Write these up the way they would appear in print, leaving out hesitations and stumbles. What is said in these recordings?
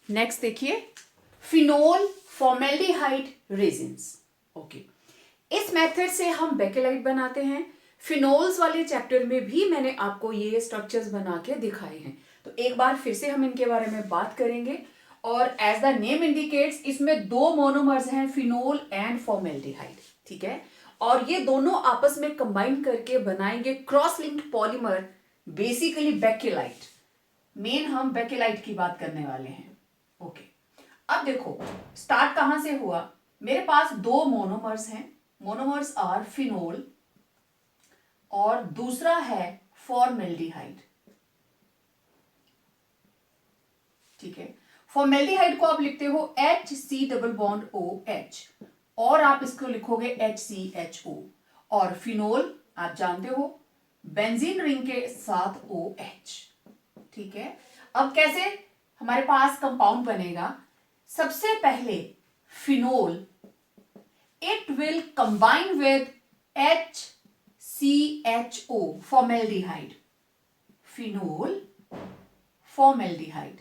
Next देखिए, phenol formaldehyde resins. Okay, इस method से हम बेकेलाइट बनाते हैं। फिनोल्स वाले चैप्टर में भी मैंने आपको ये स्ट्रक्चर्स बना के दिखाए हैं, तो एक बार फिर से हम इनके बारे में बात करेंगे। और एज द नेम इंडिकेट्स, इसमें दो मोनोमर्स हैं, फिनोल एंड फॉर्मेल्डिहाइड, ठीक है। और ये दोनों आपस में कंबाइन करके बनाएंगे cross linked polymer, basically bakelite. Main हम बेकेलाइट की बात करने वाले हैं। ओके, अब देखो स्टार्ट कहां से हुआ। मेरे पास दो मोनोमर्स हैं, मोनोमर्स आर फिनोल और दूसरा है फॉर्मेल्डिहाइड, ठीक है। फॉर्मेल्डिहाइड को आप लिखते हो HC डबल बॉन्ड OH, और आप इसको लिखोगे HCHO। और फिनोल आप जानते हो बेंजीन रिंग के साथ OH, ठीक है। अब कैसे हमारे पास कंपाउंड बनेगा। सबसे पहले phenol, it will combine with HCHO, formaldehyde, phenol formaldehyde।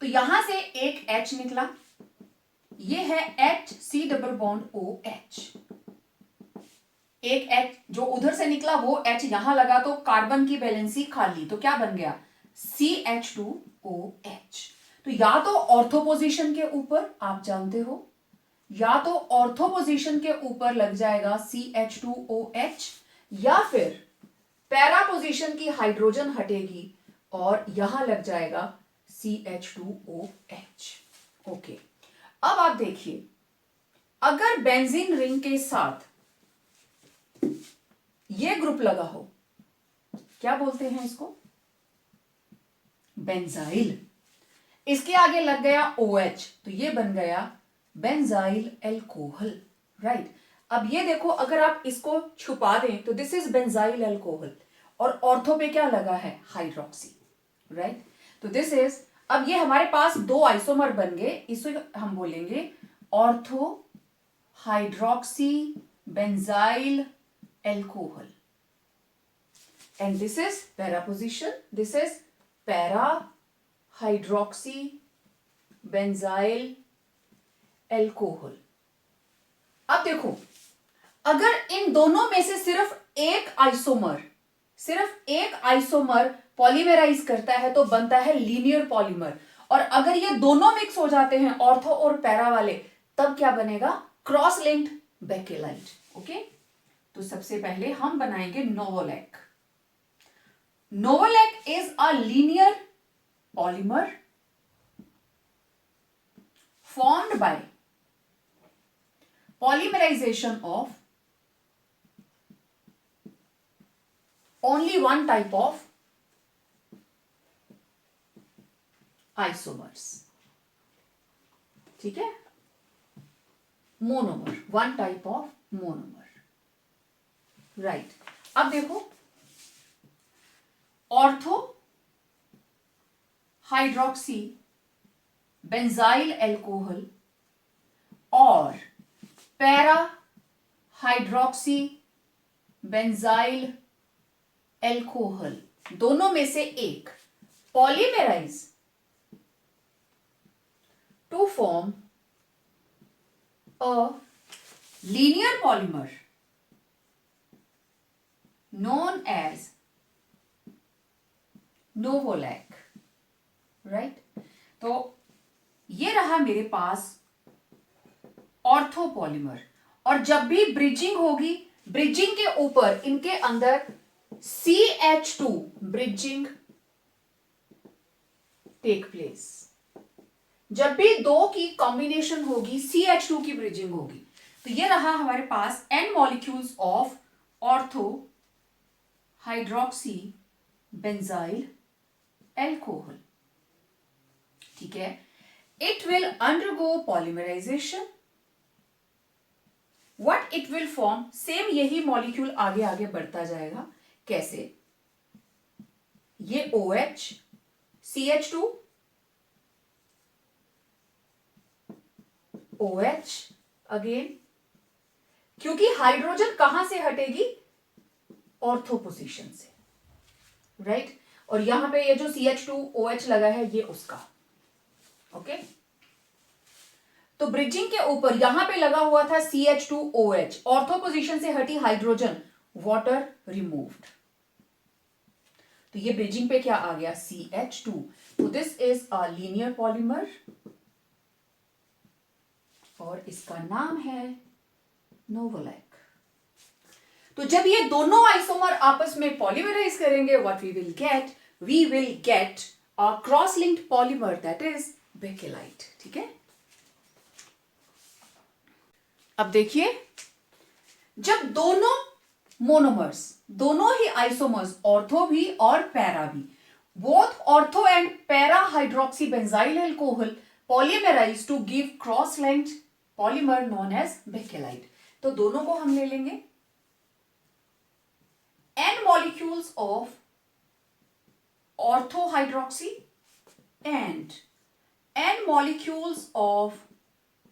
तो यहां से एक H निकला, ये है HC डबल बॉन्ड OH। एक H जो उधर से निकला वो H यहां लगा तो कार्बन की वैलेंसी खाली, तो क्या बन गया CH2OH। तो या तो ऑर्थो पोजीशन के ऊपर आप जानते हो, या तो ऑर्थो पोजीशन के ऊपर लग जाएगा CH2OH, या फिर पैरा पोजीशन की हाइड्रोजन हटेगी और यहां लग जाएगा CH2OH। ओके, अब आप देखिए, अगर बेंजीन रिंग के साथ ये ग्रुप लगा हो, क्या बोलते हैं इसको, बेंजाइल। इसके आगे लग गया OH, तो ये बन गया बेंजाइल एल्कोहल, राइट। अब ये देखो, अगर आप इसको छुपा दें तो दिस इज बेंजाइल एल्कोहल, और ऑर्थो पे क्या लगा है, हाइड्रोक्सी, राइट। तो दिस इज, अब ये हमारे पास दो आइसोमर बन गए, इसे हम बोलेंगे ortho hydroxy benzyl alcohol. And this is para position, this is para hydroxy benzyl alcohol. अब देखो, अगर इन दोनों में से सिर्फ एक आइसोमर पॉलीमराइज करता है तो बनता है लीनियर पॉलीमर, और अगर ये दोनों मिक्स हो जाते हैं ऑर्थो और पैरा वाले, तब क्या बनेगा, क्रॉस लिंक्ड बेकेलाइट। ओके, तो सबसे पहले हम बनाएंगे novolac. Novolac is a linear polymer formed by polymerization of only one type of isomers, ठीक है, monomer, one type of monomer, right. अब देखो, ऑर्थो हाइड्रोक्सी बेंजाइल एल्कोहल और पैरा हाइड्रोक्सी बेंजाइल एल्कोहल, दोनों में से एक polymerise to form a linear polymer known as novolac, right. तो ये रहा मेरे पास ऑर्थो पॉलीमर, और जब भी ब्रिजिंग होगी, ब्रिजिंग के ऊपर इनके अंदर CH2 ब्रिजिंग टेक प्लेस। जब भी दो की कॉम्बिनेशन होगी, CH2 की ब्रिजिंग होगी। तो ये रहा हमारे पास N molecules of ortho hydroxy benzyl alcohol, ठीक है। It will undergo polymerization, what it will form, same यही मॉलिक्यूल आगे आगे बढ़ता जाएगा। कैसे, ये OH CH2 OH अगेन, क्योंकि हाइड्रोजन कहां से हटेगी, ऑर्थो पोजीशन से, राइट। और यहां पे ये जो CH2OH लगा है ये उसका। ओके, तो ब्रिजिंग के ऊपर यहां पे लगा हुआ था CH2OH, ऑर्थो पोजीशन से हटी हाइड्रोजन, वाटर रिमूव्ड। तो ये ब्रिजिंग पे क्या आ गया, CH2। तो this is a linear polymer और इसका नाम है नोवोलैक। तो जब ये दोनों आइसोमर आपस में पॉलीमराइज करेंगे, what we will get a cross linked polymer, that is Bakelite. ठीक है, अब देखिए, जब दोनों मोनोमर्स, दोनों ही आइसोमर्स, ऑर्थो भी और पैरा भी, both ortho and para hydroxy benzyl alcohol polymerize to give cross linked polymer known as Bakelite. तो दोनों को हम ले लेंगे, n molecules of orthohydroxy and n molecules of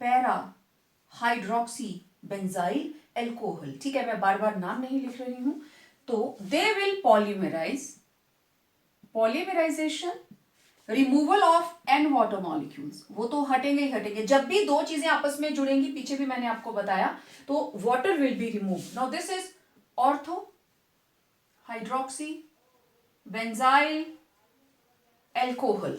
para-hydroxy benzyl alcohol। ठीक है, मैं बार बार नाम नहीं लिख रही हूं। तो they will polymerization removal of n water molecules, वो तो हटेंगे ही हटेंगे। जब भी दो चीजें आपस में जुड़ेंगी, पीछे भी मैंने आपको बताया, तो water will be remove. Now this is ortho hydroxy benzyl alcohol.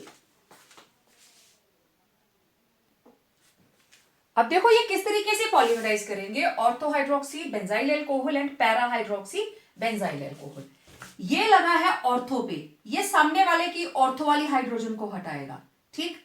अब देखो ये किस तरीके से पॉलीमराइज करेंगे, ortho hydroxy benzyl alcohol and para hydroxy benzyl alcohol. ये लगा है ऑर्थो पे, ये सामने वाले की ऑर्थो वाली हाइड्रोजन को हटाएगा। ठीक,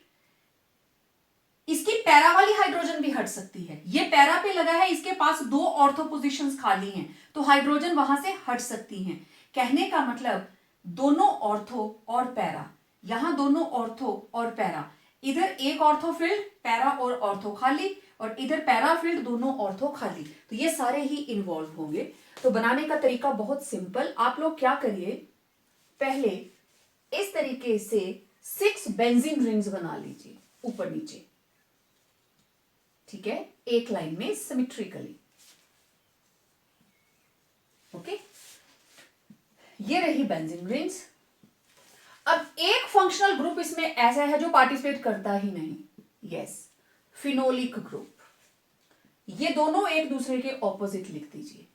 इसकी पैरा वाली हाइड्रोजन भी हट सकती है। ये पैरा पे लगा है, इसके पास दो ऑर्थो पोजीशंस खाली हैं, तो हाइड्रोजन वहां से हट सकती हैं। कहने का मतलब दोनों ऑर्थो और पैरा, यहां दोनों ऑर्थो और पैरा, इधर एक ऑर्थो फील्ड पैरा और ऑर्थो खाली, और इधर पैरा फील्ड दोनों ऑर्थो खाली, तो ये सारे ही इन्वॉल्व होंगे। तो बनाने का तरीका बहुत सिंपल, आप लोग क्या करिए, पहले इस तरीके से 6 बेंजीन रिंग्स बना लीजिए ऊपर नीचे। ठीक है, एक लाइन में सिमेट्रिकली। ओके, ये रही बेंजीन रिंग्स। अब एक फंक्शनल ग्रुप इसमें ऐसा है जो पार्टिसिपेट करता ही नहीं, यस, फिनोलिक ग्रुप। ये दोनों एक दूसरे के ऑपोजिट लिख दीजिए।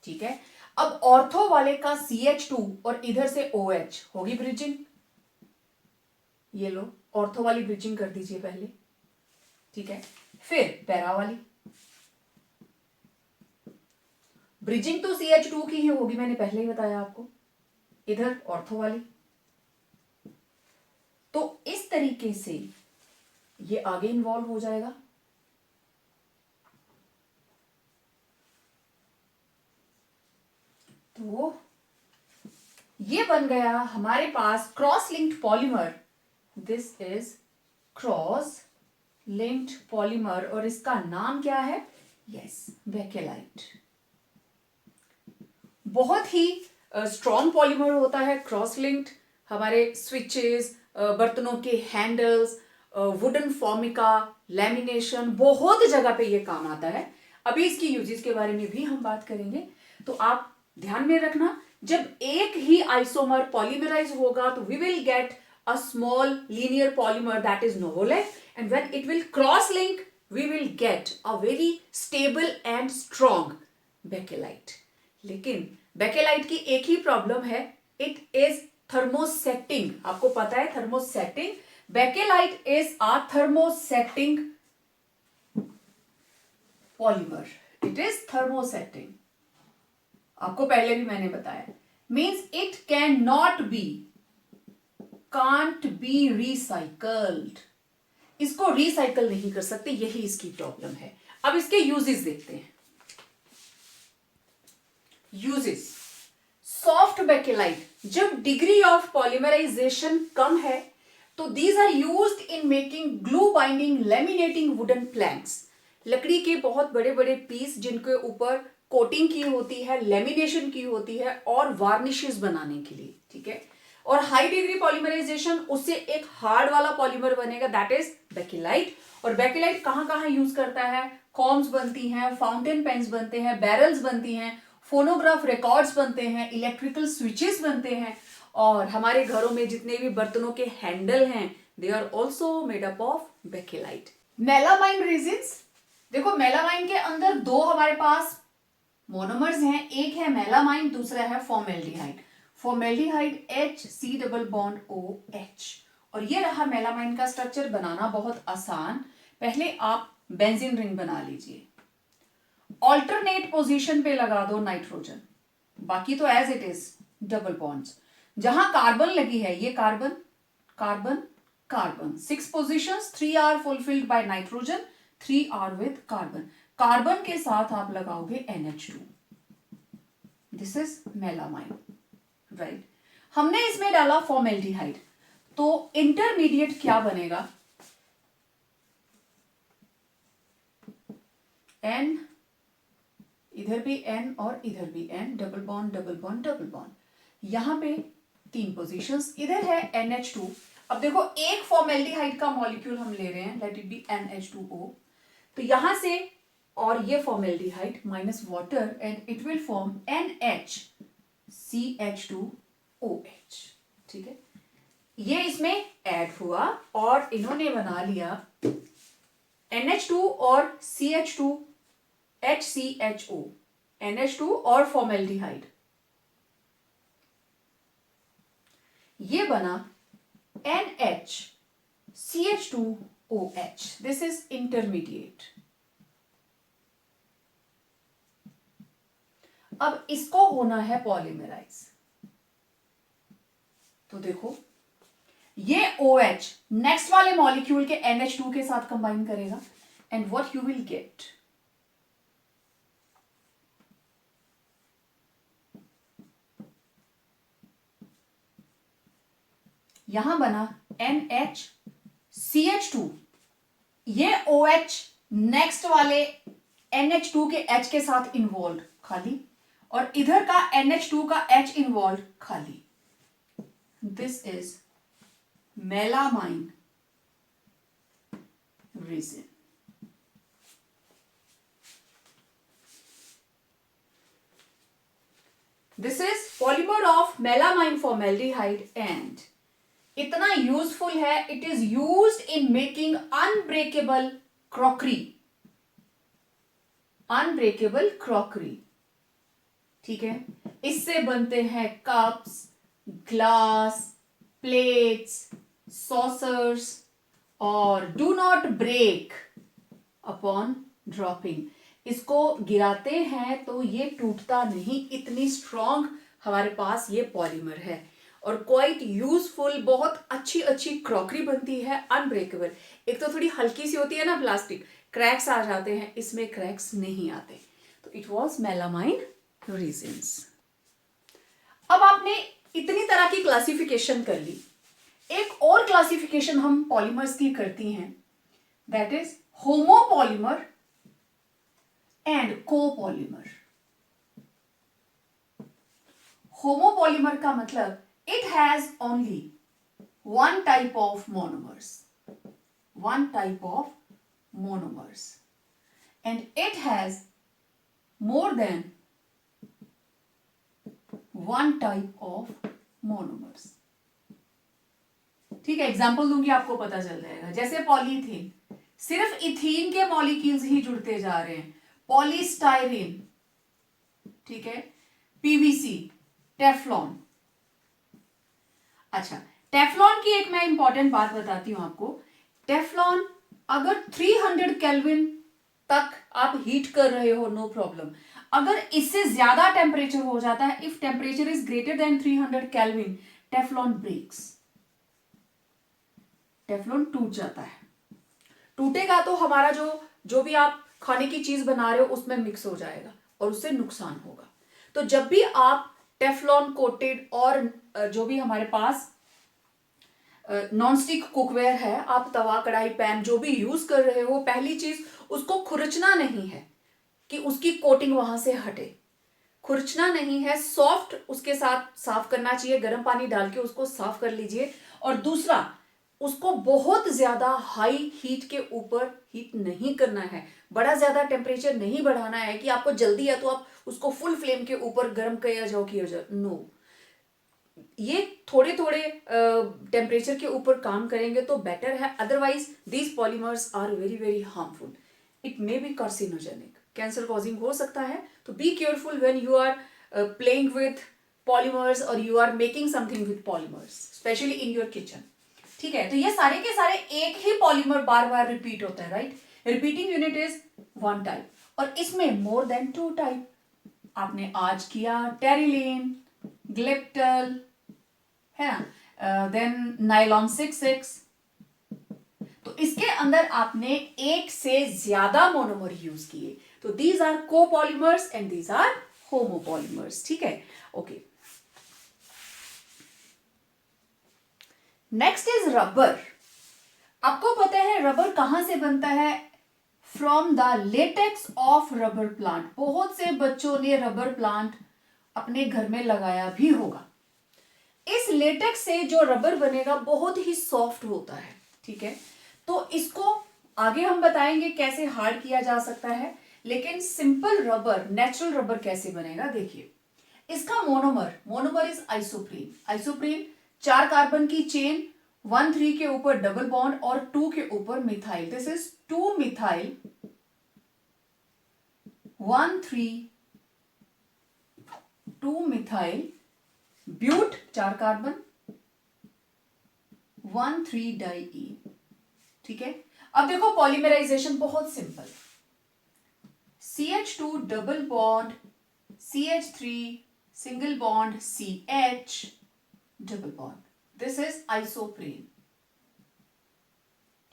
ठीक है, अब ऑर्थो वाले का CH2 और इधर से OH होगी ब्रिजिंग। ये लो, ऑर्थो वाली ब्रिजिंग कर दीजिए पहले। ठीक है, फिर पैरा वाली ब्रिजिंग तो CH2 की ही होगी, मैंने पहले ही बताया आपको। इधर ऑर्थो वाली। तो इस तरीके से ये आगे इन्वॉल्व हो जाएगा। तो ये बन गया हमारे पास cross linked polymer. This is cross linked polymer और इसका नाम क्या है, यस, बेकेलाइट। बहुत ही स्ट्रॉन्ग पॉलीमर होता है क्रॉस लिंक्ड। हमारे स्विचेस, बर्तनों के हैंडल्स, वुडन फॉर्मिका, लैमिनेशन, बहुत जगह पे ये काम आता है। अभी इसकी यूजेस के बारे में भी हम बात करेंगे। तो आप ध्यान में रखना, जब एक ही आइसोमर पॉलीमराइज होगा तो we will get a small linear polymer, that is novolac, and when it will cross link we will get a very stable and strong bakelite. लेकिन बेकेलाइट की एक ही प्रॉब्लम है, इट इज थर्मोसेटिंग। आपको पता है thermosetting, bakelite is a thermosetting polymer, it is thermosetting. आपको पहले भी मैंने बताया, means it can not be, can't be recycled. इसको रिसाइकल नहीं कर सकते, यही इसकी प्रॉब्लम है। अब इसके यूजेस देखते हैं। यूजेस, सॉफ्ट बेकेलाइट, जब डिग्री ऑफ पॉलीमराइजेशन कम है तो these are used in making glue binding laminating wooden planks. लकड़ी के बहुत बड़े बड़े पीस जिनके ऊपर कोटिंग की होती है, लेमिनेशन की होती है, और वार्निशेस बनाने के लिए। ठीक है, और हाई डिग्री पॉलीमराइजेशन, उससे एक हार्ड वाला पॉलीमर बनेगा, दैट इज बेकेलाइट। और बेकेलाइट कहां कहां यूज करता है, कॉम्स बनती हैं, फाउंटेन पेन्स बनते हैं, बैरल्स बनती हैं, फोनोग्राफ रिकॉर्ड्स बनते हैं, इलेक्ट्रिकल स्विचेस बनते हैं, और हमारे घरों में जितने भी बर्तनों के हैंडल हैं they are also made up of Bakelite. Melamine resins, देखो मेलामाइन के अंदर दो हमारे पास मोनोमर्स हैं, एक है मेलामाइन, दूसरा है formaldehyde. Formaldehyde HC double bond OH, और ये रहा मेलामाइन का स्ट्रक्चर। बनाना बहुत आसान, पहले आप बेंजीन रिंग बना लीजिए, ऑल्टरनेट पोजीशन पे लगा दो नाइट्रोजन, बाकी तो as it is double bonds. जहां कार्बन लगी है, ये carbon carbon carbon, 6 positions, 3 are fulfilled by nitrogen, 3 are with carbon. Carbon के साथ आप लगाओगे NH2, this is melamine, right. हमने इसमें डाला फॉर्मेल्डिहाइड, तो इंटरमीडिएट क्या बनेगा, N, इधर भी N और इधर भी N, double bond double bond double bond. यहां पे 3 पोजीशंस, इधर है NH2। अब देखो एक फॉर्मेल्डिहाइड का मॉलिक्यूल हम ले रहे हैं, लेट इट बी NH2O, तो यहां से और ये formaldehyde minus water and it will form NHCH2OH, ठीक है। ये इसमें ऐड हुआ और इन्होंने बना लिया NH2 और CH2 HCHO, NH2 और फॉर्मेल्डिहाइड, ये बना NHCH2OH, दिस इज इंटरमीडिएट। अब इसको होना है पॉलीमराइज, तो देखो ये OH नेक्स्ट वाले मॉलिक्यूल के NH2 के साथ कंबाइन करेगा and what you will get, यहां बना NHCH2, ये OH नेक्स्ट वाले NH2 के H के साथ इन्वॉल्व खाली, और इधर का NH2 का H इन्वॉल्व खाली, this is melamine resin. This is polymer of melamine formaldehyde and इतना यूजफुल है, it is used in making unbreakable crockery, unbreakable crockery, ठीक है। इससे बनते हैं कप्स, ग्लास, प्लेट्स, सॉसर्स, और do not break upon dropping, इसको गिराते हैं तो ये टूटता नहीं, इतनी स्ट्रॉन्ग हमारे पास ये पॉलीमर है और क्वाइट यूजफुल, बहुत अच्छी अच्छी क्रॉकरी बनती है, अनब्रेकेबल। एक तो थोड़ी हल्की सी होती है ना प्लास्टिक, क्रैक्स आ जाते हैं, इसमें क्रैक्स नहीं आते, तो इट वॉज मेलामाइन रेजिन्स। अब आपने इतनी तरह की क्लासिफिकेशन कर ली, एक और क्लासिफिकेशन हम पॉलीमर्स की करती हैं, that is homopolymer and copolymer. Homopolymer का मतलब it has only one type of monomers, one type of monomers, and it has more than one type of monomers, ठीक है। एग्जाम्पल दूंगी आपको पता चल जाएगा, जैसे पॉलीथीन, सिर्फ इथीन के मॉलिक्यूल्स ही जुड़ते जा रहे हैं, पॉलीस्टाइरीन, ठीक है, PVC, टेफ्लॉन। अच्छा, टेफ्लॉन की एक मैं इंपॉर्टेंट बात बताती हूं आपको, टेफ्लॉन अगर 300 केल्विन तक आप हीट कर रहे हो नो प्रॉब्लम, अगर इससे ज्यादा टेम्परेचर हो जाता है, if temperature is greater than 300 kelvin, Teflon breaks, Teflon टूट जाता है। टूटेगा तो हमारा जो भी आप खाने की चीज बना रहे हो उसमें मिक्स हो जाएगा और उससे नुकसान होगा। तो जब भी आप टेफ्लॉन कोटेड और जो भी हमारे पास नॉन स्टिक कुकवेयर है, आप तवा, कढ़ाई, पैन जो भी यूज कर रहे हो, पहली चीज उसको खुरचना नहीं है कि उसकी कोटिंग वहां से हटे, खुरचना नहीं है, सॉफ्ट उसके साथ साफ करना चाहिए, गर्म पानी डाल के उसको साफ कर लीजिए। और दूसरा, उसको बहुत ज्यादा हाई हीट के ऊपर हीट नहीं करना है, बड़ा ज्यादा टेम्परेचर नहीं बढ़ाना है कि आपको जल्दी है तो आप उसको फुल फ्लेम के ऊपर गर्म किया जाओ, नो, ये थोड़े थोड़े टेम्परेचर के ऊपर काम करेंगे तो बेटर है, otherwise these polymers are very very harmful, it may be carcinogenic, cancer causing हो सकता है। तो be careful when you are playing with polymers और you are making something with polymers, specially in your kitchen. ठीक है, तो ये सारे के सारे एक ही पॉलीमर बार बार रिपीट होता है, right. Repeating unit is one type, और इसमें मोर देन टू टाइप। आपने आज किया टेरिलीन, ग्लिप्टल, है ना, देन नाइलॉन 6,6, तो इसके अंदर आपने एक से ज्यादा मोनोमर यूज किए, तो these are copolymers and these are homopolymers. ठीक है, ओके। Next is rubber. आपको पता है रबर कहां से बनता है? From the latex of rubber plant. बहुत से बच्चों ने रबर प्लांट अपने घर में लगाया भी होगा। इस लेटेक्स से जो रबर बनेगा बहुत ही सॉफ्ट होता है। ठीक है, तो इसको आगे हम बताएंगे कैसे हार्ड किया जा सकता है, लेकिन सिंपल रबर, नेचुरल रबर कैसे बनेगा देखिए। इसका monomer is isoprene. Isoprene 4 carbon की चेन, 1,3 के ऊपर डबल बॉन्ड और 2 के ऊपर methyl, this is 2 methyl 1,3 2 methyl but 4 carbon 1,3 diene. ठीक है, अब देखो पॉलीमराइजेशन बहुत simple, CH2 double bond CH3 single bond CH double bond, this is isoprene.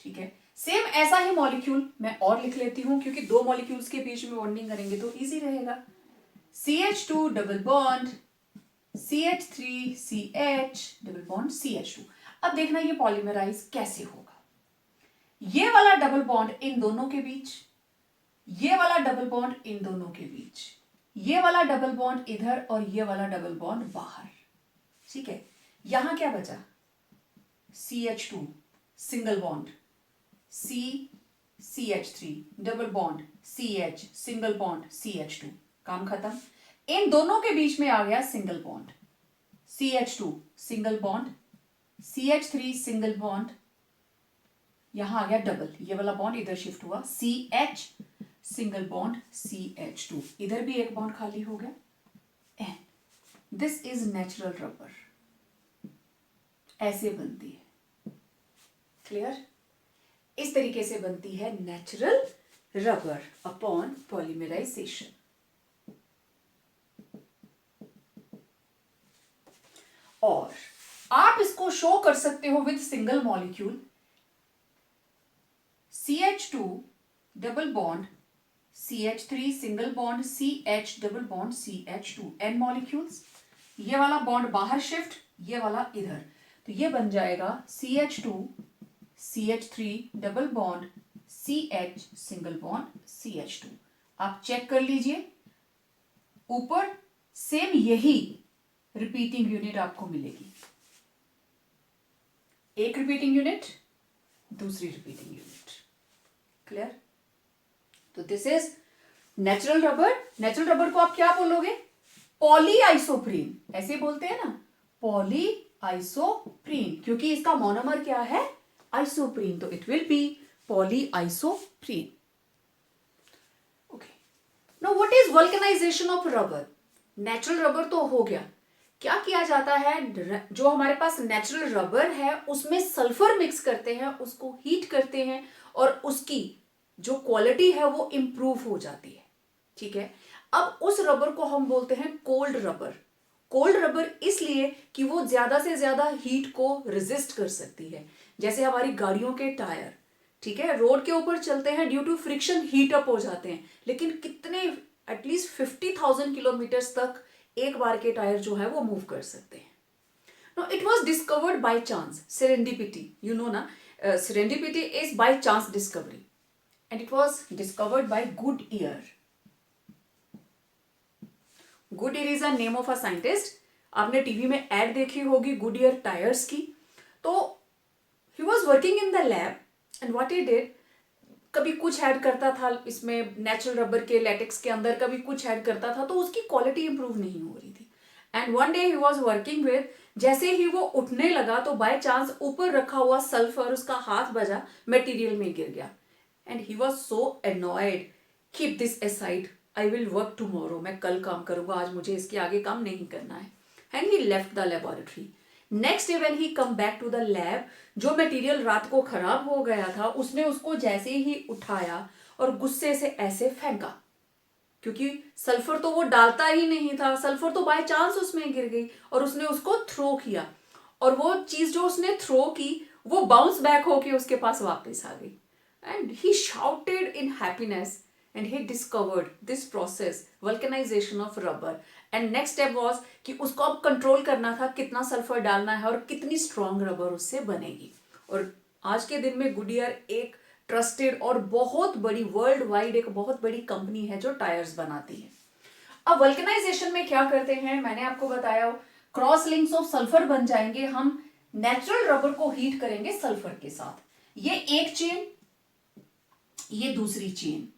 ठीक है, सेम ऐसा ही मॉलिक्यूल मैं और लिख लेती हूं, क्योंकि 2 मॉलिक्यूल्स के बीच में बॉन्डिंग करेंगे तो इजी रहेगा। CH2 double bond CH3 CH double bond CH2। अब देखना ये पॉलीमराइज कैसे होगा। ये वाला डबल बॉन्ड इन दोनों के बीच, ये वाला डबल बॉन्ड इन दोनों के बीच, ये वाला डबल बॉन्ड इधर और ये वाला डबल बॉन्ड बाहर। ठीक है, यहां क्या बचा? CH2 single bond CH3 double bond CH single bond CH2, काम खत्म। इन दोनों के बीच में आ गया single bond, CH2 single bond CH3 single bond, यहां आ गया डबल, ये वाला बॉन्ड इधर शिफ्ट हुआ, CH सिंगल बॉन्ड CH2, इधर भी एक बॉन्ड खाली हो गया। And this is natural rubber, ऐसे बनती है। क्लियर? इस तरीके से बनती है नेचुरल रबर अपॉन पॉलीमराइजेशन। और आप इसको शो कर सकते हो with single molecule, CH2 double bond CH3 single bond CH double bond CH2, n molecules, ये वाला बॉन्ड बाहर शिफ्ट, ये वाला इधर, तो ये बन जाएगा CH2 CH3 double bond CH single bond CH2। आप चेक कर लीजिए, ऊपर सेम यही रिपीटिंग यूनिट आपको मिलेगी, एक रिपीटिंग यूनिट, दूसरी रिपीटिंग यूनिट। क्लियर? तो this is natural rubber. Natural rubber को आप क्या बोलोगे? पॉलीआइसोप्रीन, ऐसे बोलते हैं ना, पॉलीआइसोप्रीन, क्योंकि इसका मोनोमर क्या है? आइसोप्रीन, तो it will be polyisoprene. Okay, now what is vulcanisation of rubber? Natural rubber तो हो गया, क्या किया जाता है? जो हमारे पास नेचुरल रबर है उसमें सल्फर मिक्स करते हैं, उसको हीट करते हैं और उसकी जो क्वालिटी है वो इंप्रूव हो जाती है। ठीक है, अब उस रबर को हम बोलते हैं कोल्ड रबर। कोल्ड रबर इसलिए कि वो ज्यादा से ज्यादा हीट को रेजिस्ट कर सकती है, जैसे हमारी गाड़ियों के टायर, ठीक है, रोड के ऊपर चलते हैं, due to friction heat up हो जाते हैं, लेकिन कितने, एटलीस्ट 50,000 किलोमीटर तक एक बार के टायर जो है वो मूव कर सकते हैं। No, it was discovered by chance, serendipity, you know ना, serendipity is by chance discovery and it was discovered by Goodyear. Goodyear is a name of a scientist. आपने टीवी में एड देखी होगी गुडईयर टायर्स की। तो he was working in the lab and what he did, कभी कुछ add करता था इसमें नेचुरल रबर के लेटेक्स के अंदर, कभी कुछ ऐड करता था, तो उसकी क्वालिटी इंप्रूव नहीं हो रही थी। And one day he was working with, जैसे ही वो उठने लगा तो बाय चांस ऊपर रखा हुआ सल्फर उसका हाथ बजा, मटेरियल में गिर गया and he was so annoyed, keep this aside, I will work tomorrow, मैं कल काम करूंगा, आज मुझे इसके आगे काम नहीं करना है. And he left the laboratory. Next day when he come back to the lab, जो मटेरियल रात को खराब हो गया था उसने उसको जैसे ही उठाया और गुस्से से ऐसे फेंका, क्योंकि सल्फर तो वो डालता ही नहीं था, सल्फर तो बाय चांस उसमें गिर गई और उसने उसको थ्रो किया और वो चीज जो उसने थ्रो की वो बाउंस बैक होके उसके पास वापस आ गई. And he shouted in happiness and he discovered this process vulcanization of rubber. and next step was कि उसको अब कंट्रोल करना था कितना सल्फर डालना है और कितनी स्ट्रॉन्ग रबर उससे बनेगी. और आज के दिन में गुडियर एक ट्रस्टेड और बहुत बड़ी वर्ल्ड वाइड एक बहुत बड़ी कंपनी है जो टायर्स बनाती है. अब वल्कनाइजेशन में क्या करते हैं, मैंने आपको बताया क्रॉस लिंक्स ऑफ सल्फर बन जाएंगे, हम नेचुरल रबर को हीट करेंगे सल्फर के साथ. ये एक चेन, ये दूसरी चेन,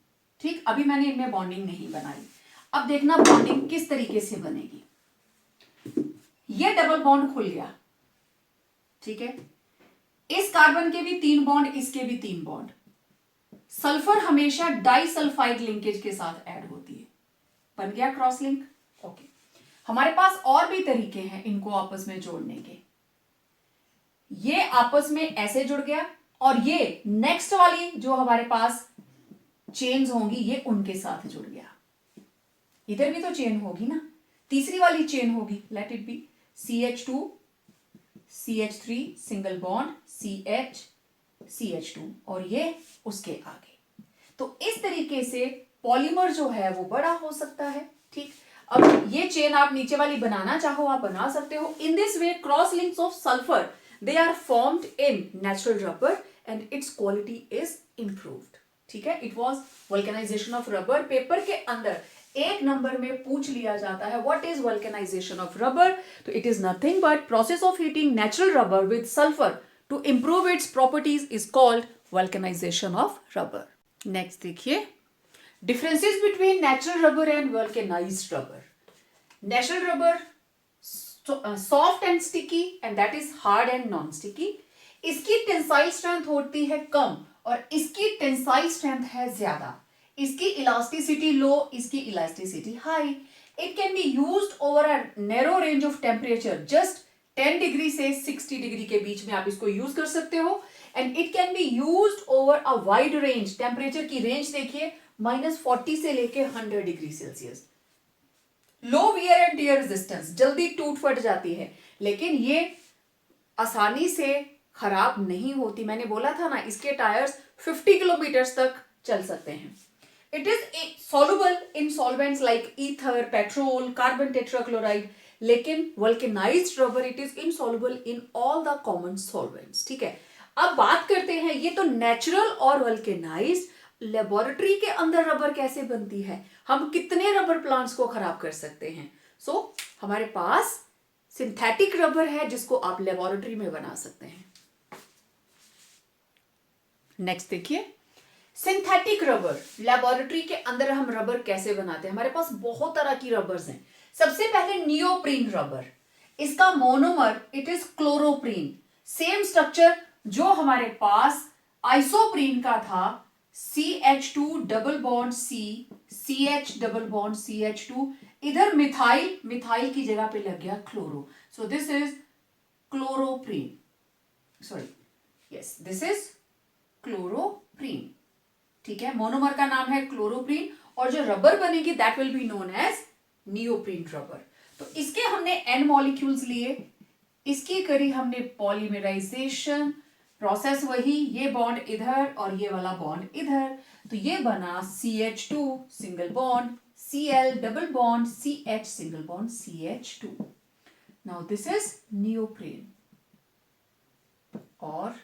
ठीक. अभी मैंने इनमें बॉन्डिंग नहीं बनाई. अब देखना बॉन्डिंग किस तरीके से बनेगी. ये डबल बॉन्ड खुल गया, ठीक है. इस कार्बन के भी 3 बॉन्ड, इसके भी 3 बॉन्ड. सल्फर हमेशा डाइसल्फाइड लिंकेज के साथ ऐड होती है, बन गया क्रॉस लिंक. ओके, हमारे पास और भी तरीके हैं इनको आपस में जोड़ने के. ये आपस में ऐसे जुड़ गया और ये नेक्स्ट वाली जो हमारे पास चेन्स होंगी ये उनके साथ जुड़ गया. इधर भी तो चेन होगी ना, तीसरी वाली चेन होगी, let it be CH2 CH3 single bond CH CH2 और ये उसके आगे. तो इस तरीके से पॉलीमर जो है वो बड़ा हो सकता है, ठीक. अब ये चेन आप नीचे वाली बनाना चाहो आप बना सकते हो. In this way cross links of sulphur they are formed in natural rubber and its quality is improved, ठीक है. It was vulcanisation of rubber. Paper के अंदर 1 नंबर में पूछ लिया जाता है what is vulcanisation of rubber. तो it is nothing but process of heating natural rubber with sulphur to improve its properties is called vulcanisation of rubber. Next देखिए differences between natural rubber and vulcanised rubber. Natural rubber soft and sticky and that is hard and non sticky. इसकी tensile strength होती है कम और इसकी tensile strength है ज्यादा. इसकी elasticity लो, इसकी elasticity high. It can be used over a narrow range of temperature, just 10 degree से 60 डिग्री के बीच में आप इसको यूज कर सकते हो. And it can be used over a wide range, temperature की रेंज देखिए -40 से लेके 100 degree Celsius. Low wear and tear resistance, जल्दी टूट फट जाती है लेकिन ये आसानी से खराब नहीं होती. मैंने बोला था ना इसके टायर्स 50 किलोमीटर तक चल सकते हैं. It is soluble in solvents like ether, petrol, carbon tetrachloride. लेकिन vulcanised rubber it is insoluble in all the common solvents, ठीक है. अब बात करते हैं, ये तो नेचुरल और वल्कनाइज्ड. लेबोरेटरी के अंदर रबर कैसे बनती है, हम कितने रबर प्लांट्स को खराब कर सकते हैं. सो हमारे पास सिंथेटिक रबर है जिसको आप लेबोरेटरी में बना सकते हैं. नेक्स्ट देखिए सिंथेटिक रबर. लेबोरेटरी के अंदर हम रबर कैसे बनाते हैं, हमारे पास बहुत तरह की रबर्स हैं. सबसे पहले नियोप्रीन रबर. इसका monomer it is chloroprene. Same structure जो हमारे पास आइसोप्रीन का था, CH2 double bond C, CH double bond CH2. इधर मिथाइल, मिथाइल की जगह पे लग गया chloro. So this is chloroprene, sorry yes this is chloroprene, ठीक है. मोनोमर का नाम है क्लोरोप्रीन और जो रबर बनेगी that will be known as neoprene rubber. तो इसके हमने N मॉलिक्यूल्स लिए, इसकी करी हमने पॉलीमराइजेशन प्रोसेस, वही ये बॉन्ड इधर और ये वाला बॉन्ड इधर. तो ये बना CH2 single bond Cl double bond CH single bond CH2. Now this is neoprene और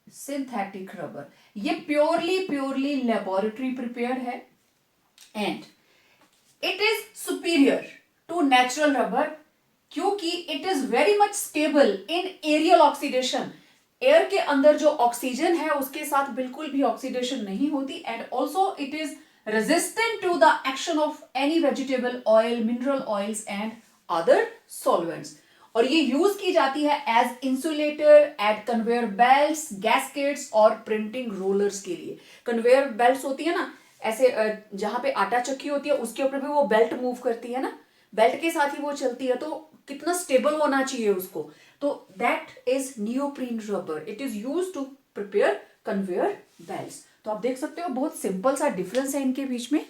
सिंथेटिक रबर. ये प्योरली लेबोरेटरी प्रिपेयर्ड है and it is superior to natural rubber क्योंकि it is very much stable in aerial oxidation. Air के अंदर जो oxygen है उसके साथ बिल्कुल भी ऑक्सीडेशन नहीं होती and also it is resistant to the action of any vegetable oil, mineral oils and other solvents. और ये यूज की जाती है as insulator at conveyor belts, gaskets और प्रिंटिंग रोलर्स के लिए। कन्वेयर बेल्ट्स होती है ना, ऐसे जहां पे आटा चक्की होती है उसके ऊपर भी वो बेल्ट मूव करती है ना, बेल्ट के साथ ही वो चलती है, तो कितना स्टेबल होना चाहिए उसको, तो that is neoprene rubber. It is use to prepare conveyor belts. तो आप देख सकते हो बहुत सिंपल सा डिफरेंस है इनके बीच में।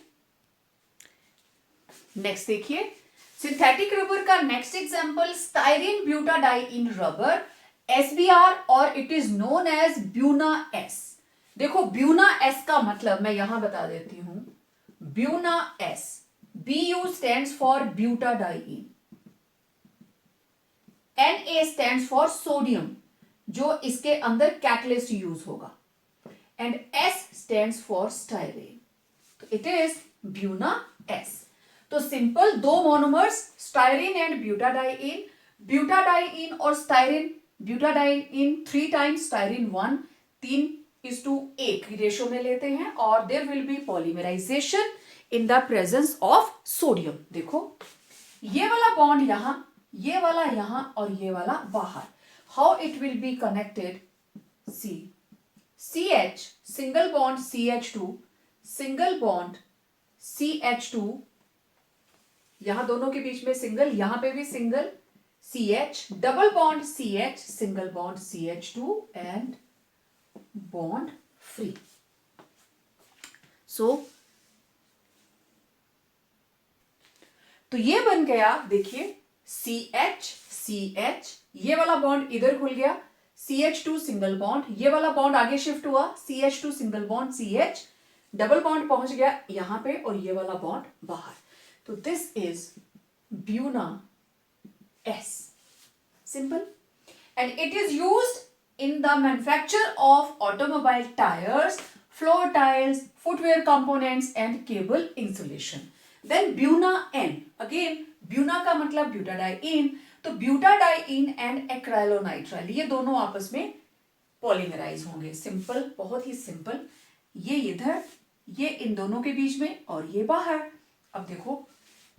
नेक्स्ट देखिए, सिंथेटिक रबर का next example styrene butadiene rubber, SBR, और it is known as Buna S. देखो ब्यूना एस का मतलब मैं यहां बता देती हूं। Buna S, BU stands for butadiene, Na stands for sodium जो इसके अंदर कैटलिस्ट यूज होगा, and S stands for styrene, तो इट इज ब्यूना एस। तो सिंपल दो monomers styrene and butadiene, butadiene और स्टाइरीन, ब्यूटाडाइइन 3 टाइम्स, स्टाइरीन 1, 3:1 की रेशो में लेते हैं, और there will be polymerization in the presence of sodium. देखो ये वाला बॉन्ड यहां, ये वाला यहां, और ये वाला बाहर। How it will be connected, see CH single bond CH2, single bond CH2, यहां दोनों के बीच में सिंगल, यहां पे भी single CH, double bond CH, single bond CH2 and bond free. So तो ये बन गया, देखिए CH CH, ये वाला बॉन्ड इधर खुल गया, CH2 सिंगल बॉन्ड, ये वाला बॉन्ड आगे शिफ्ट हुआ, CH2 single bond CH, double bond पहुंच गया यहां पे, और ये वाला बॉन्ड बाहर। तो this is Buena S, simple, and it is used in the manufacture of automobile tires, floor tiles, footwear components and cable insulation. Then Buena N, again Buena का मतलब ब्यूटाडाइइन, तो ब्यूटाडाइइन एंड एक्राइलोनाइट्राइल ये दोनों आपस में पॉलीमराइज होंगे। सिंपल, बहुत ही simple, ये इधर, ये इन दोनों के बीच में, और ये बाहर। अब देखो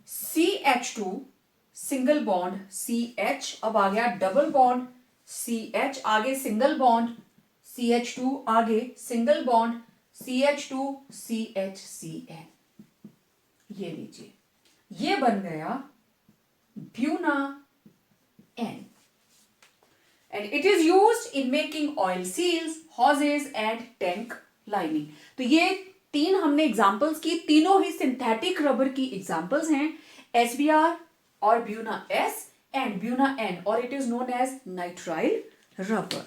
CH2 सिंगल बॉन्ड CH, अब आ गया डबल बॉन्ड CH, आगे सिंगल बॉन्ड CH2, आगे सिंगल बॉन्ड CH2 CHCN, ये लीजिए, ये बन गया Buena N, and it is used in making oil seals, hoses and tank lining. तो ये 3 हमने एग्जांपल्स की, तीनों ही सिंथेटिक रबर की एग्जांपल्स हैं, SBR और Buna S and Buna N, और it is known as nitrile rubber.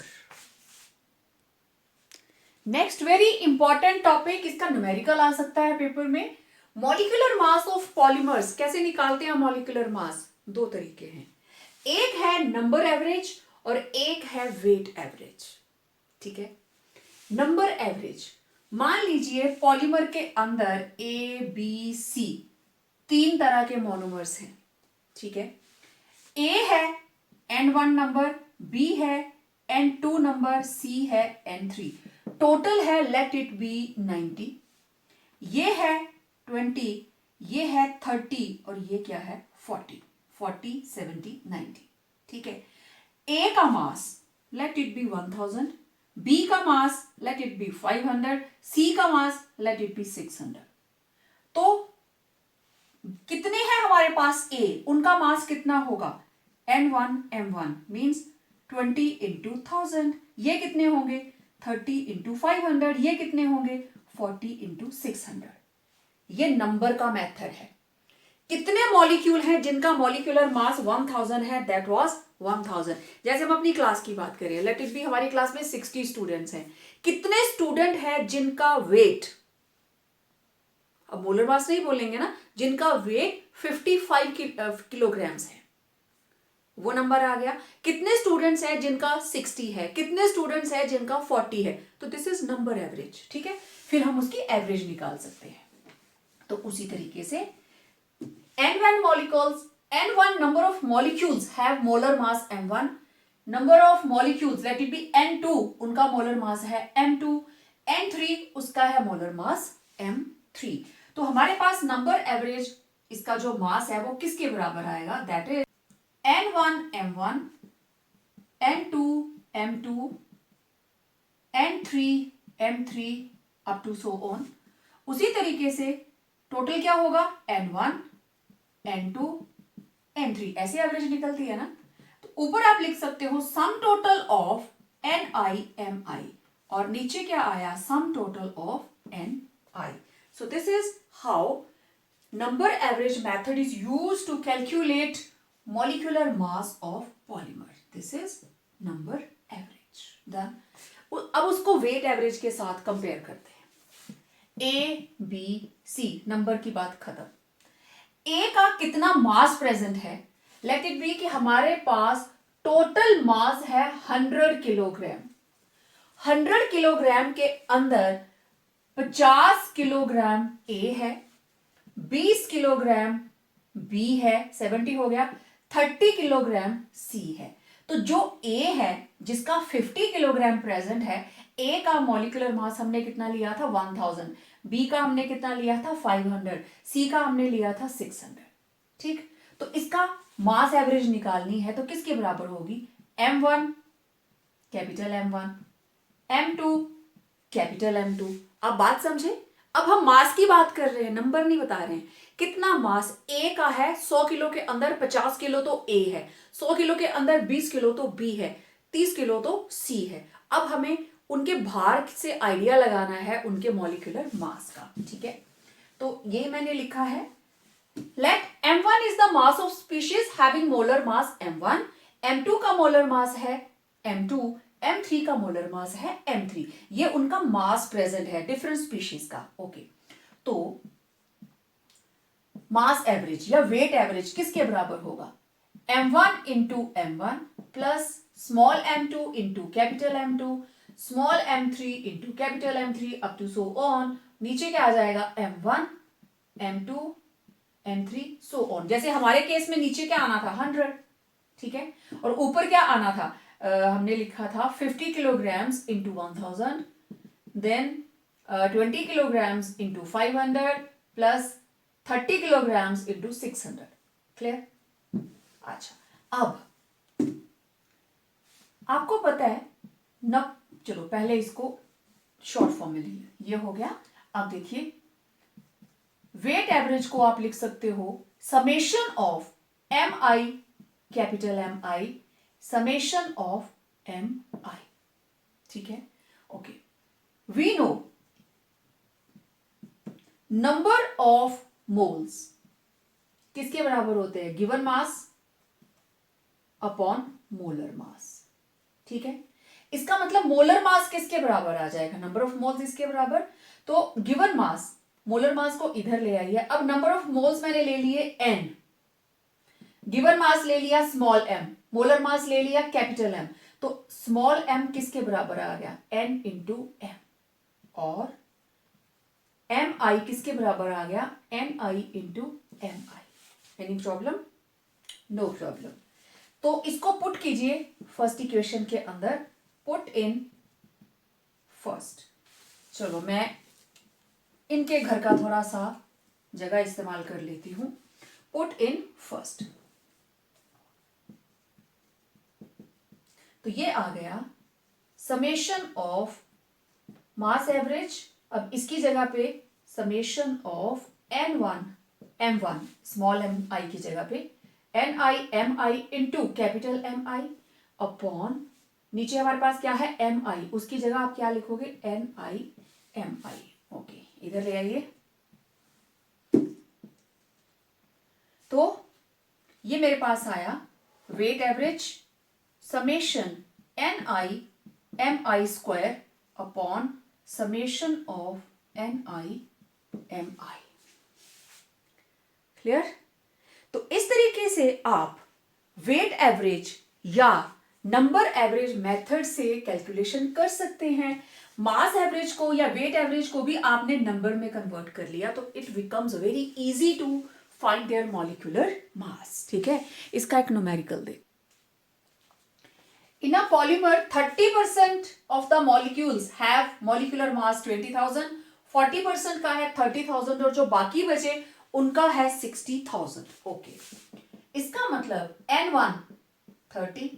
Next very important topic, इसका न्यूमेरिकल आ सकता है पेपर में, मॉलिक्यूलर मास ऑफ पॉलीमर्स। कैसे निकालते हैं मॉलिक्यूलर मास, 2 तरीके हैं, एक है नंबर एवरेज और एक है वेट एवरेज। ठीक है, नंबर एवरेज, मान लीजिए पॉलीमर के अंदर ABC 3 तरह के मोनोमर्स हैं। ठीक है, A है N1 नंबर, B है N2 नंबर, C है N3, टोटल है लेट इट बी 90, ये है 20, ये है 30, और ये क्या है 40, 70, 90। ठीक है, A का मास लेट इट बी 1000, B का मास लेट इट बी 500, C का मास लेट इट बी 600। तो कितने हैं हमारे पास A, उनका मास कितना होगा, N1 M1 मीन्स 20 into 1000, ये कितने होंगे 30 into 500, ये कितने होंगे 40 into 600। ये नंबर का मेथड है। कितने मॉलिक्यूल हैं जिनका मॉलिक्यूलर मास 1000 है, दैट वाज 1000। जैसे हम अपनी क्लास की बात करें, लेट इट बी हमारी क्लास में 60 स्टूडेंट्स हैं, कितने स्टूडेंट हैं जिनका वेट, अब मोलर मास नहीं बोलेंगे ना, जिनका वेट 55 किलोग्राम्स है, वो नंबर आ गया। कितने स्टूडेंट्स हैं जिनका 60 है, कितने स्टूडेंट्स हैं जिनका 40 है, तो दिस इज नंबर एवरेज। ठीक है, फिर हम उसकी एवरेज निकाल सकते हैं। तो उसी तरीके से N1 molecules, N1 number of molecules have molar mass M1, number of molecules let it be N2, उनका molar mass है M2, N3 उसका है molar mass M3। तो हमारे पास नंबर एवरेज इसका जो मास है वो किसके बराबर आएगा, that is n1 m1, n2 m2, n3 m3 up to so on. उसी तरीके से टोटल क्या होगा, n1 n2 n3, ऐसे एवरेज निकलती है ना। तो ऊपर आप लिख सकते हो sum total of ni mi, और नीचे क्या आया, sum total of ni। So this is how number average method is used to calculate molecular mass of polymer. This is number average. Done. अब उसको weight average के साथ compare करते हैं। A, B, C नंबर की बात खत्म। A का कितना मास प्रेजेंट है, लेट इट बी कि हमारे पास टोटल मास है 100 किलोग्राम। 100 किलोग्राम के अंदर 50 किलोग्राम A है, 20 किलोग्राम B है, 70 हो गया, 30 किलोग्राम C है। तो जो A है जिसका 50 किलोग्राम प्रेजेंट है, A का मॉलिक्यूलर मास हमने कितना लिया था 1000, B का हमने कितना लिया था 500, C का हमने लिया था 600। ठीक, तो इसका मास एवरेज निकालनी है तो किसके बराबर होगी, M1 capital M1, M2 capital M2। अब बात समझे, अब हम मास की बात कर रहे हैं, नंबर नहीं बता रहे हैं। कितना मास A का है, 100 किलो के अंदर 50 किलो तो A है, 100 किलो के अंदर 20 किलो तो B है, 30 किलो तो C है। अब हमें उनके भार से आइडिया लगाना है उनके मॉलिक्यूलर मास का। ठीक है, तो ये मैंने लिखा है, let M1 is the mass of species having molar mass M1, M2 का मोलर मास है M2, M3 का मोलर मास है M3। ये उनका मास प्रेजेंट है डिफरेंट स्पीशीज का। ओके, तो मास एवरेज या वेट एवरेज किसके बराबर होगा, M1 into M1 plus small m2 into capital M2 small m3 into capital M3 up to so on. नीचे क्या आ जाएगा, M1 M2 M3 so on. जैसे हमारे केस में नीचे क्या आना था 100, ठीक है, और ऊपर क्या आना था, हमने लिखा था 50 kilograms into 1000, then 20 kilograms into 500 plus 30 kilograms into 600। Clear? अच्छा, अब आपको पता है न, चलो पहले इसको शॉर्ट फॉर्म में लिखिए, ये हो गया। अब देखिए वेट एवरेज को आप लिख सकते हो summation of M I capital M I summation of M I. ठीक है, okay, we know number of moles किसके बराबर होते हैं, given mass upon molar mass. ठीक है, इसका मतलब मोलर मास किसके बराबर आ जाएगा, नंबर ऑफ मोल्स इसके बराबर। तो गिवन मास, मोलर मास को इधर ले आइए। अब नंबर ऑफ मोल्स मैंने ले लिए n, गिवन मास ले लिया स्मॉल m, मोलर मास ले लिया कैपिटल M। तो स्मॉल m किसके बराबर आ गया, n इंटू m, और एम आई किसके बराबर आ गया, N I into M I. Any problem? No problem. तो इसको पुट कीजिए फर्स्ट इक्वेशन के अंदर, पुट इन फर्स्ट। चलो मैं इनके घर का थोड़ा सा जगह इस्तेमाल कर लेती हूं। पुट इन फर्स्ट, तो ये आ गया समेशन ऑफ मास एवरेज। अब इसकी जगह पे summation of n1 m1 small m i की जगह पे ni mi into capital m i upon, नीचे हमारे पास क्या है m i, उसकी जगह आप क्या लिखोगे ni m i। ओके, इधर ले आइए। तो ये मेरे पास आया weight average summation ni mi square upon summation of ni mi। Clear? तो इस तरीके से आप वेट एवरेज या नंबर एवरेज मेथड से कैलकुलेशन कर सकते हैं। मास एवरेज को या वेट एवरेज को भी आपने नंबर में कन्वर्ट कर लिया तो it becomes very easy to find their molecular mass. ठीक है, इसका एक न्यूमेरिकल दे। In a polymer, 30% of the molecules have molecular mass 20,000, 40% का है 30,000 और जो बाकी बचे उनका है 60,000। ओके, इसका मतलब N1 30,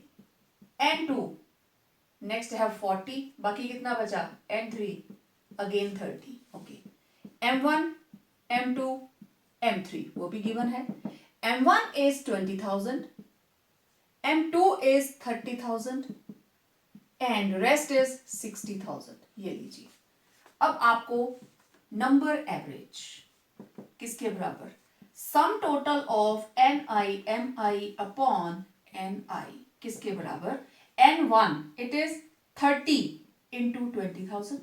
N2 नेक्स्ट है 40, बाकी कितना बचा N3 again 30। Okay, M1 M2 M3 वो भी गिवन है। M1 is 20,000, M2 is 30,000 and rest is 60,000। ये लीजिए। अब आपको नंबर एवरेज किसके बराबर, sum total of NI upon NI किसके बराबर, N1 it is 30 into 20,000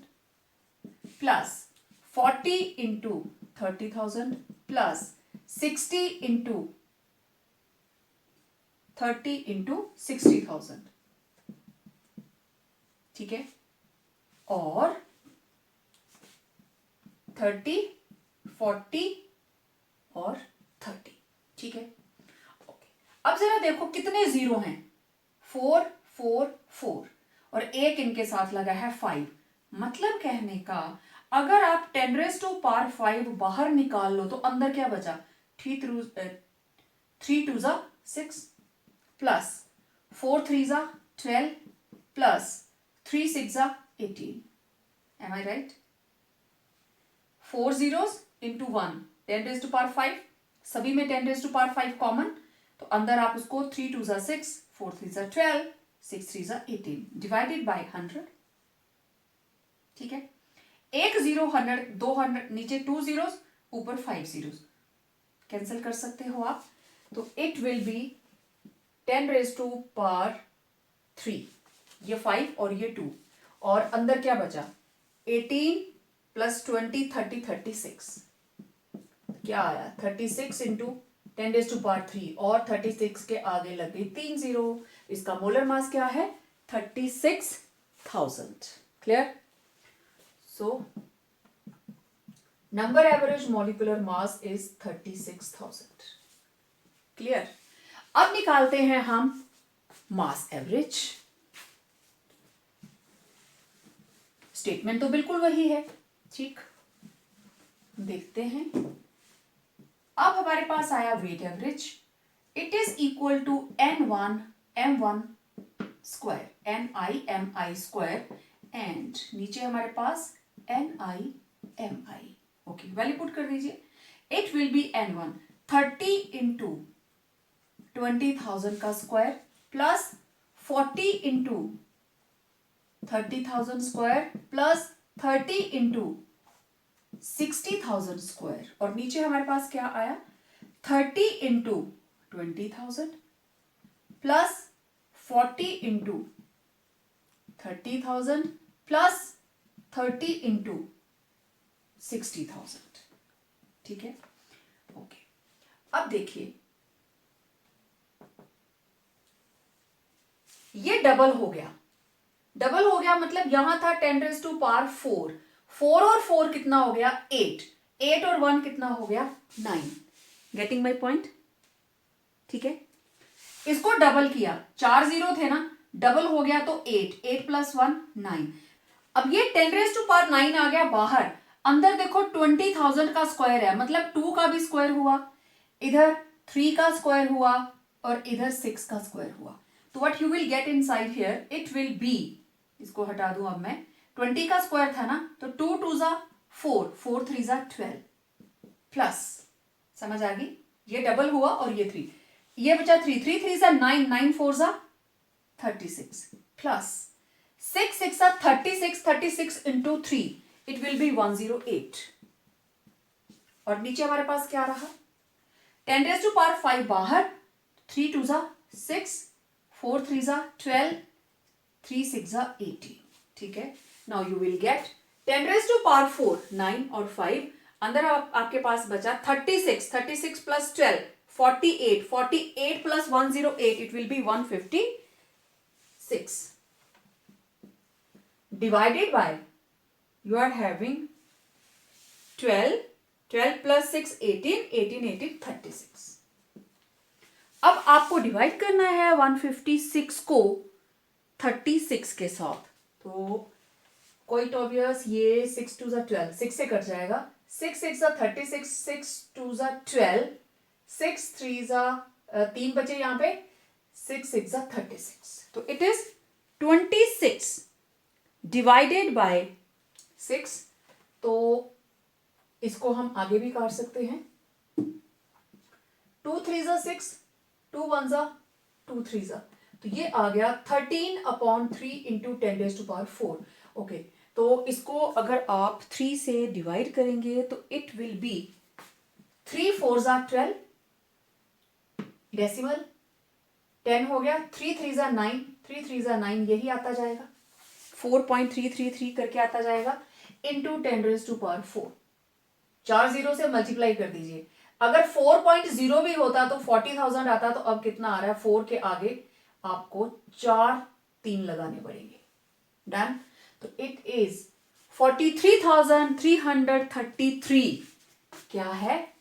plus 40 into 30,000 plus 60 into 30 into 60,000। ठीक है, और 30, 40 और 30। ठीक है, ओके। अब जरा देखो कितने जीरो हैं, 4 4 4 और एक इनके साथ लगा है 5। मतलब कहने का अगर आप 10⁻⁵ बाहर निकाल लो तो अंदर क्या बचा, 3 2 6 plus 4 3 12 plus 3 6 18। Am I right? 4 zeros into 1 10⁻⁵, सभी में 10⁻⁵ कॉमन, तो अंदर आप उसको 3 2 6 4 3 12 6 3 18 डिवाइडेड बाय 100। ठीक है, एक जीरो 100, 200 नीचे 2 zeros ऊपर 5 zeros कैंसिल कर सकते हो आप, तो इट विल बी 10⁻³ ये 5 और ये 2 और अंदर क्या बचा 18 प्लस 20 30 36 क्या आया 36 इंटू 10⁻³ और 36 के आगे लग गई 3 जीरो। इसका मोलर मास क्या है 36,000। Clear, so number average molecular mass is 36,000। Clear, अब निकालते हैं हम मास एवरेज। स्टेटमेंट तो बिल्कुल वही है, ठीक, देखते हैं। अब हमारे पास आया weight average, it is equal to N1 M1 square NI square and नीचे हमारे पास NI MI। Okay, value put कर दीजिए। It will B N1 30 into 20,000 का square plus 40 into 30,000 square plus 30 into 60,000 square और नीचे हमारे पास क्या आया 30 into 20,000 plus 40 into 30,000 plus 30 into 60,000। ठीक है, ओके। अब देखिए ये डबल हो गया, डबल हो गया मतलब यहां था 10⁻⁴, 4 और 4 कितना हो गया 8, 8 और 1 कितना हो गया 9। गेटिंग माई पॉइंट, ठीक है। इसको डबल किया, 4 जीरो थे ना, डबल हो गया तो 8, 8 प्लस 1 9। अब ये 10⁻⁹ आ गया बाहर, अंदर देखो 20,000 का स्क्वायर है मतलब 2 का भी स्क्वायर हुआ, इधर 3 का स्क्वायर हुआ और इधर 6 का स्क्वायर हुआ। तो what you will get inside here, it will B, इसको हटा दूं अब मैं, 20 का स्क्वायर था ना तो 2 2 4, 4 3 12 प्लस, समझ आ गई, ये डबल हुआ और ये 3, ये बचा 3 3 3 9, 9 4 36 plus 6 6 36, 36 into 3 it will B 108 और नीचे हमारे पास क्या रहा 10⁻⁵ बाहर, 3 2 6, 4 3 12, 3 6 18। ठीक है, नाउ यू विल गेट 10⁻⁴ 9 और 5, अंदर आपके पास बचा 36, 36 plus 12 48, 48 plus 108 it will B 156 divided by you are having 12, 12 plus 6 18, 18 18 36। अब आपको डिवाइड करना है 156 को 36 के साथ, तो क्वाइट ऑब्वियस, ये 6 2 12, 6 से कट जाएगा, 6 6 36, 6 2 12, 6 3 3 बचे यहाँ पे, 6 6 36, तो इट इज 26 डिवाइडेड बाय 6। तो इसको हम आगे भी काट सकते हैं, 2 3 6, 2 1 2 3, तो ये आ गया 13/3 इंटू 10⁴। ओके, तो इसको अगर आप 3 से डिवाइड करेंगे तो इट विल बी 3 4 12, डेसिमल 10 हो गया, 3 3 9, 3 3 9, यही आता जाएगा, 4.333 करके आता जाएगा, इंटू 10⁴। 4 जीरो से मल्टीप्लाई कर दीजिए। अगर 4.0 भी होता तो 40,000 आता, तो अब कितना आ रहा है, 4 के आगे आपको 4 3 लगाने पड़ेंगे। डन। तो इट इज 43,333 क्या है,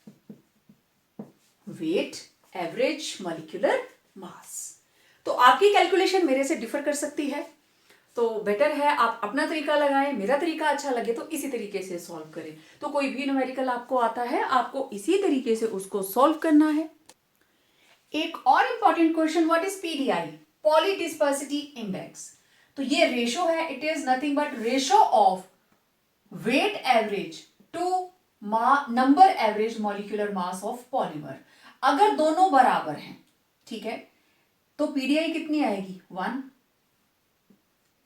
वेट एवरेज मॉलिक्यूलर मास। तो आपकी कैलकुलेशन मेरे से डिफर कर सकती है, तो बेटर है आप अपना तरीका लगाएं, मेरा तरीका अच्छा लगे तो इसी तरीके से सॉल्व करें। तो कोई भी न्यूमेरिकल आपको आता है, आपको इसी तरीके से उसको सॉल्व करना है। एक और important question, what is PDI, polydispersity index. तो ये रेशो है, it is nothing but ratio of weight average to number average molecular mass of polymer. अगर दोनों बराबर हैं, ठीक है, तो पीडीआई कितनी आएगी, 1।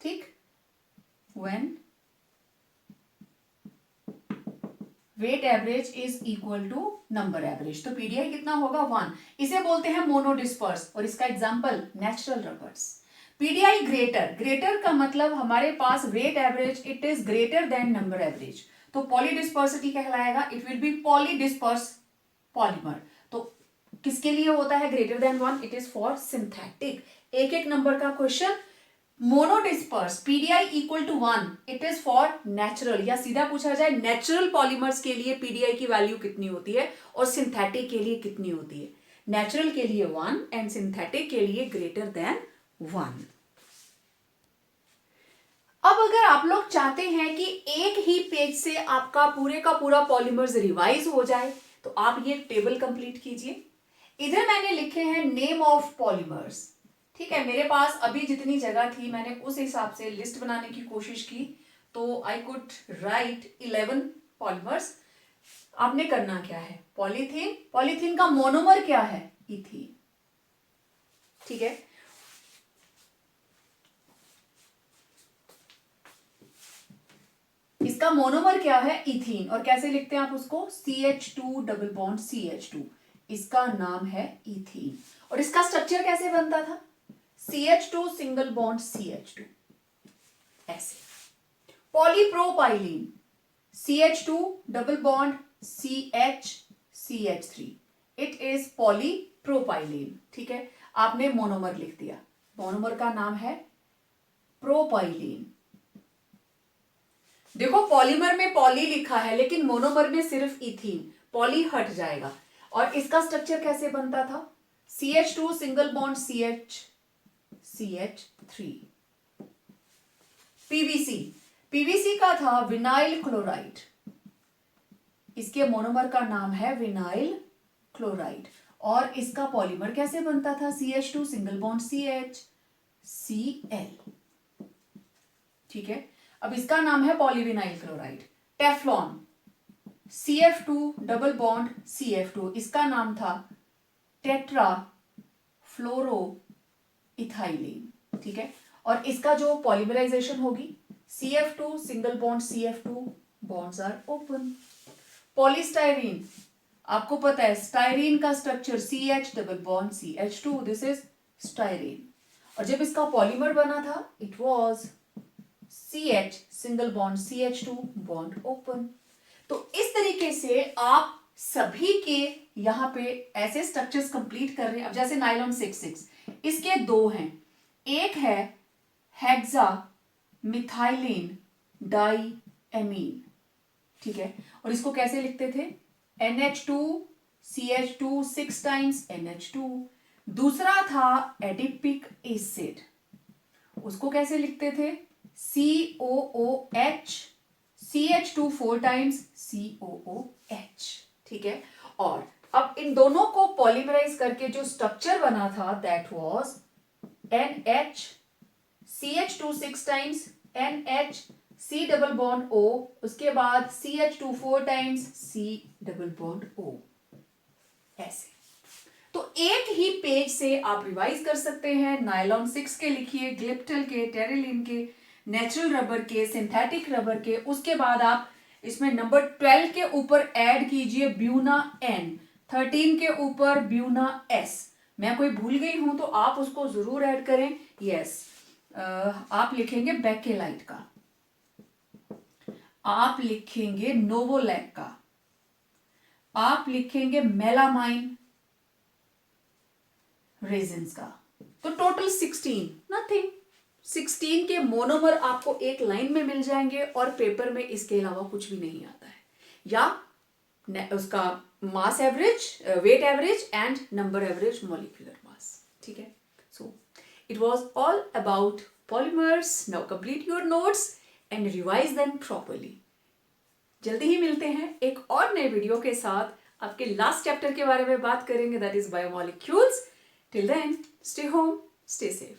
ठीक, when weight average is equal to number average, तो पीडीआई कितना होगा, 1। इसे बोलते हैं मोनोडिस्पर्स, और इसका example natural rubbers. PDI greater, greater का मतलब हमारे पास weight average it is greater than number average, तो पॉलीडिस्पर्सिटी कहलाएगा, it will be polydisperse polymer. तो किसके लिए होता है greater than 1, it is for synthetic. एक एक नंबर का question. Monodisperse PDI equal to 1, it is for natural, या सीधा पूछा जाए नेचुरल पॉलीमर्स के लिए पीडीआई की वैल्यू कितनी होती है और सिंथेटिक के लिए कितनी होती है। नेचुरल के लिए 1 एंड सिंथेटिक के लिए ग्रेटर देन 1। अब अगर आप लोग चाहते हैं कि एक ही पेज से आपका पूरे का पूरा पॉलीमर्स रिवाइज हो जाए, तो आप ये टेबल कंप्लीट कीजिए। इधर मैंने लिखे हैं नेम ऑफ पॉलीमर्स, ठीक है। मेरे पास अभी जितनी जगह थी मैंने उस हिसाब से लिस्ट बनाने की कोशिश की, तो आई कुड राइट 11 पॉलीमर्स। आपने करना क्या है, पॉलीथीन, पॉलीथीन का मोनोमर क्या है, इथीन, ठीक है। इसका मोनोमर क्या है, इथीन, और कैसे लिखते हैं आप उसको, CH2 डबल बॉन्ड CH2, इसका नाम है इथीन। और इसका स्ट्रक्चर कैसे बनता था, CH2 सिंगल बॉन्ड CH2, ऐसे। Polypropylene, CH2 double bond CH3, it is polypropylene, ठीक है। आपने मोनोमर लिख दिया, मोनोमर का नाम है प्रोपाइलीन। देखो पॉलीमर में पॉली लिखा है लेकिन मोनोमर में सिर्फ इथीन, पॉली हट जाएगा। और इसका स्ट्रक्चर कैसे बनता था, CH2 single bond CH3। PVC का था विनाइल क्लोराइड, इसके मोनोमर का नाम है विनाइल क्लोराइड। और इसका पॉलीमर कैसे बनता था, CH2 सिंगल बॉन्ड CHCl, ठीक है। अब इसका नाम है polyvinyl chloride. Teflon, CF2 double bond CF2, इसका नाम था टेट्रा फ्लोरो इथाइलिन, ठीक है। और इसका जो पॉलीमराइजेशन होगी, CF2 single bond CF2, bonds are open. Polystyrene, आपको पता है स्टाइरीन का structure CH double bond CH2, this is styrene. और जब इसका पॉलीमर बना था, it was CH single bond CH2, bond open. तो इस तरीके से आप सभी के यहां पे ऐसे स्ट्रक्चर्स कंप्लीट कर रहे हैं। अब जैसे नाइलॉन 6 इसके दो हैं, एक है हेक्सा मिथाइलिन डाइएमीन, ठीक है। और इसको कैसे लिखते थे, NH2 CH2 6 टाइम्स NH2। दूसरा था एडिपिक एसिड, उसको कैसे लिखते थे, COOH, CH2 4 टाइम्स COOH, ठीक है। और अब इन दोनों को पॉलीमराइज करके जो स्ट्रक्चर बना था that was NH, CH2 6 times NH, C double bond O, उसके बाद CH2 4 times C double bond O, ऐसे। तो एक ही पेज से आप रिवाइज कर सकते हैं। नायलॉन 6 के लिखिए, ग्लिप्टल के, टेरिलिन के, नेचुरल रबर के, सिंथेटिक रबर के। उसके बाद आप इसमें नंबर 12 के ऊपर ऐड कीजिए ब्यूना N, 13 के ऊपर ब्यूना S। मैं कोई भूल गई हूं तो आप उसको जरूर ऐड करें। यस, आप लिखेंगे बेकेलाइट का, आप लिखेंगे नोवोलैक का, आप लिखेंगे मेलामाइन रेजिन्स का। तो टोटल 16, नथिंग, 16 के मोनोमर आपको एक लाइन में मिल जाएंगे और पेपर में इसके अलावा कुछ भी नहीं आता है, या उसका mass average, weight average and number average molecular mass, ठीक है। So it was all about polymers. Now complete your notes and revise them properly. जल्दी ही मिलते हैं एक और नए वीडियो के साथ। आपके लास्ट चैप्टर के बारे में बात करेंगे, that is biomolecules. Till then, stay home, stay safe.